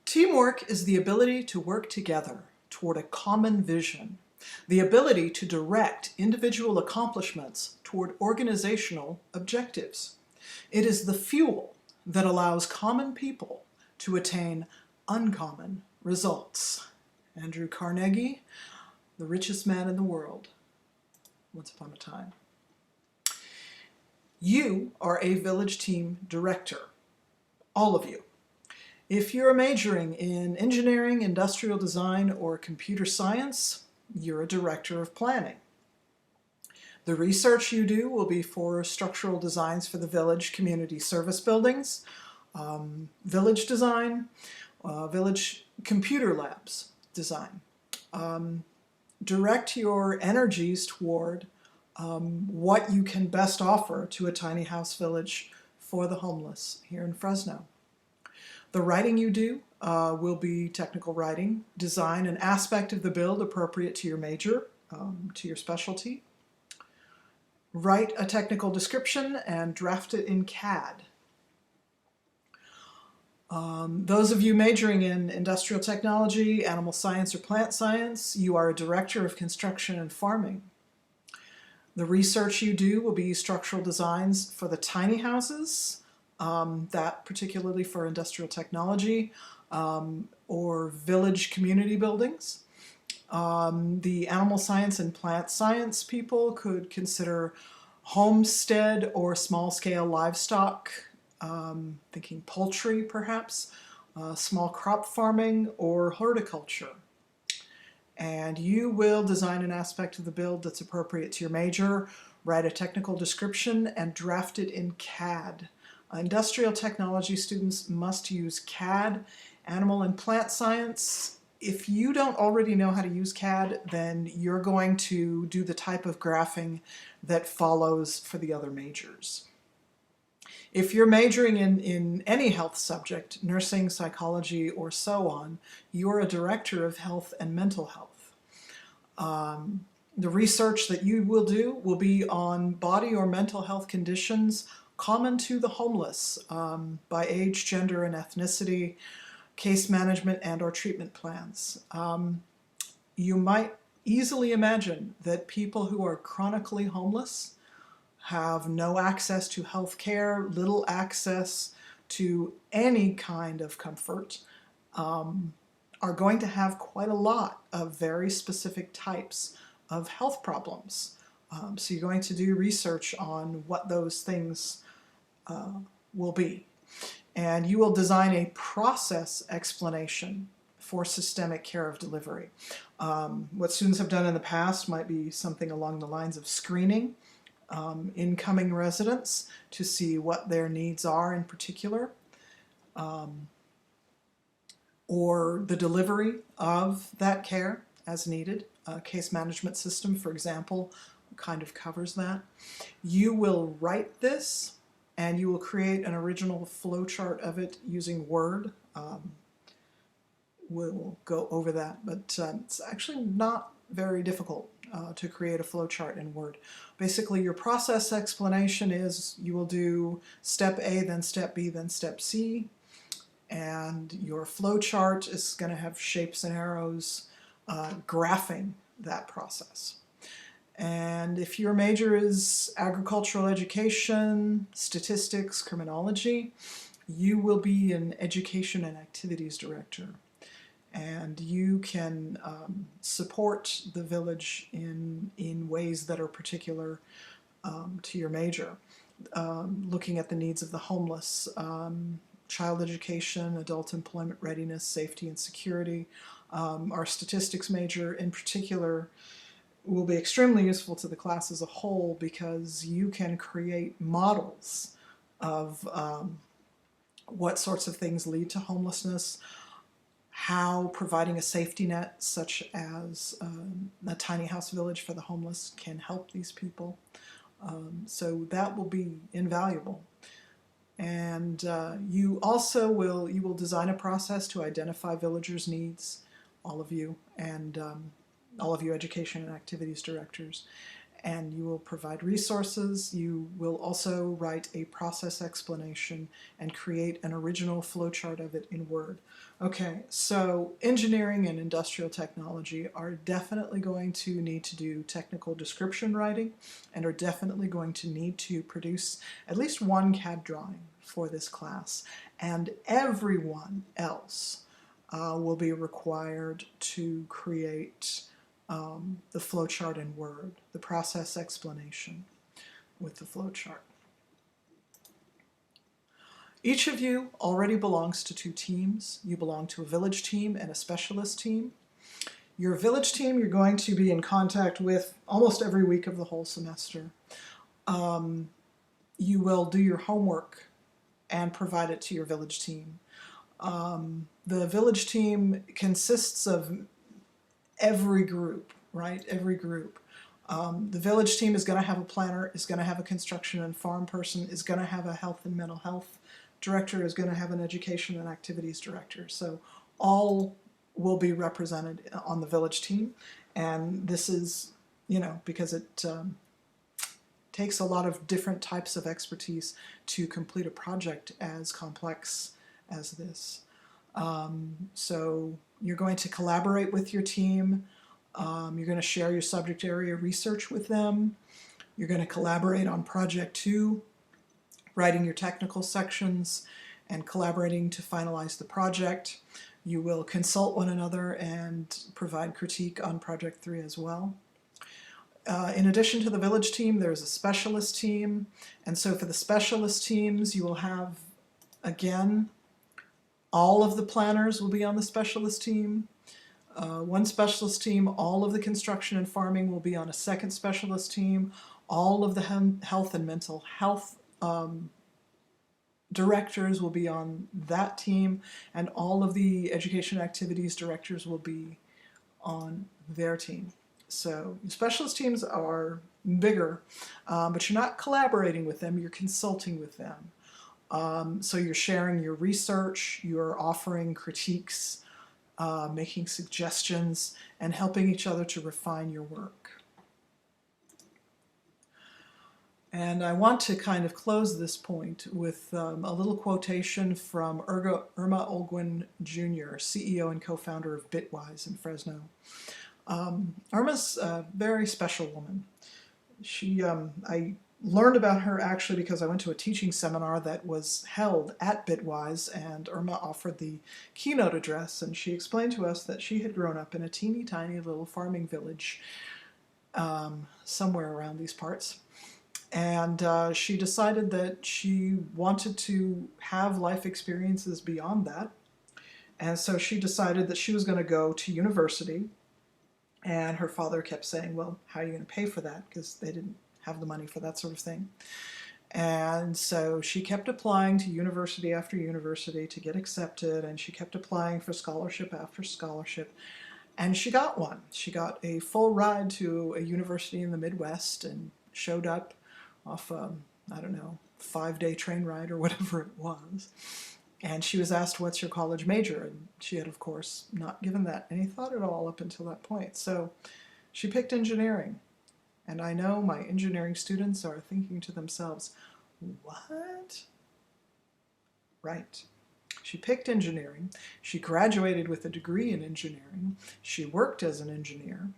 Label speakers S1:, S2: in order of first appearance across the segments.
S1: Teamwork is the ability to work together toward a common vision, the ability to direct individual accomplishments toward organizational objectives. It is the fuel that allows common people to attain uncommon results. Andrew Carnegie, the richest man in the world, once upon a time. You are a village team director, all of you. If you're majoring in engineering, industrial design, or computer science, you're a director of planning. The research you do will be for structural designs for the village community service buildings, village design, village computer labs design. Direct your energies toward what you can best offer to a tiny house village for the homeless here in Fresno. The writing you do will be technical writing. Design an aspect of the build appropriate to your major, to your specialty. Write a technical description and draft it in CAD. Those of you majoring in industrial technology, animal science, or plant science, you are a director of construction and farming. The research you do will be structural designs for the tiny houses, that particularly for industrial technology, or village community buildings. The animal science and plant science people could consider homestead or small-scale livestock, thinking poultry perhaps, small crop farming, or horticulture. And you will design an aspect of the build that's appropriate to your major, write a technical description, and draft it in CAD. Industrial technology students must use CAD. Animal and plant science, if you don't already know how to use CAD, then you're going to do the type of graphing that follows for the other majors. If you're majoring in any health subject, nursing, psychology, or so on, you're a director of health and mental health. The research that you will do will be on body or mental health conditions common to the homeless by age, gender, and ethnicity, case management, and or treatment plans. You might easily imagine that people who are chronically homeless have no access to health care, little access to any kind of comfort, are going to have quite a lot of very specific types of health problems. So you're going to do research on what those things will be. And you will design a process explanation for systemic care of delivery. What students have done in the past might be something along the lines of screening incoming residents to see what their needs are in particular, or the delivery of that care as needed. A case management system, for example, kind of covers that. You will write this and you will create an original flowchart of it using Word. We'll go over that, but it's actually not very difficult to create a flowchart in Word. Basically, your process explanation is you will do step A, then step B, then step C, and your flowchart is going to have shapes and arrows graphing that process. And if your major is agricultural education, statistics, criminology, you will be an education and activities director. And you can support the village in ways that are particular to your major, looking at the needs of the homeless, child education, adult employment readiness, safety and security. Our statistics major in particular will be extremely useful to the class as a whole because you can create models of what sorts of things lead to homelessness, how providing a safety net such as a tiny house village for the homeless can help these people. So that will be invaluable. And you also will design a process to identify villagers' needs, all of you, and all of you education and activities directors. and you will provide resources. You will also write a process explanation and create an original flowchart of it in Word. Okay, so engineering and industrial technology are definitely going to need to do technical description writing and are definitely going to need to produce at least one CAD drawing for this class. And everyone else will be required to create the flowchart in Word, the process explanation with the flowchart. Each of you already belongs to two teams. You belong to a village team and a specialist team. Your village team you're going to be in contact with almost every week of the whole semester. You will do your homework and provide it to your village team. The village team consists of every group, right? Every group. The village team is going to have a planner, is going to have a construction and farm person, is going to have a health and mental health director, is going to have an education and activities director. So all will be represented on the village team. And this is, you know, because it takes a lot of different types of expertise to complete a project as complex as this. So you're going to collaborate with your team. You're going to share your subject area research with them. You're going to collaborate on Project 2, writing your technical sections and collaborating to finalize the project. You will consult one another and provide critique on Project 3 as well. In addition to the village team, there's a specialist team. And so for the specialist teams, you will have, again, all of the planners will be on the specialist team. One specialist team, all of the construction and farming will be on a second specialist team. All of the health and mental health directors will be on that team, and all of the education activities directors will be on their team. So specialist teams are bigger, but you're not collaborating with them, you're consulting with them. So you're sharing your research, you're offering critiques, making suggestions, and helping each other to refine your work. And I want to kind of close this point with a little quotation from Irma Olguin Jr., CEO and co-founder of Bitwise in Fresno. Irma's a very special woman. I learned about her actually because I went to a teaching seminar that was held at Bitwise, and Irma offered the keynote address, and she explained to us that she had grown up in a teeny tiny little farming village somewhere around these parts. And she decided that she wanted to have life experiences beyond that. And so she decided that she was going to go to university. And her father kept saying, well, how are you going to pay for that? Because they didn't have the money for that sort of thing. And so she kept applying to university after university to get accepted, and she kept applying for scholarship after scholarship. And she got one. She got a full ride to a university in the Midwest and showed up off, I don't know, 5-day train ride or whatever it was. And she was asked, what's your college major? And she had, of course, not given that any thought at all up until that point. So she picked engineering. And I know my engineering students are thinking to themselves, what? Right. She picked engineering. She graduated with a degree in engineering. She worked as an engineer.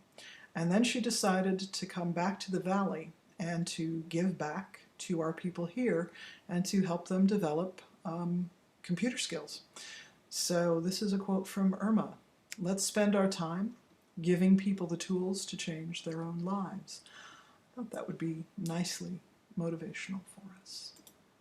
S1: And then she decided to come back to the Valley and to give back to our people here and to help them develop computer skills. So this is a quote from Irma. Let's spend our time giving people the tools to change their own lives. I thought that would be nicely motivational for us.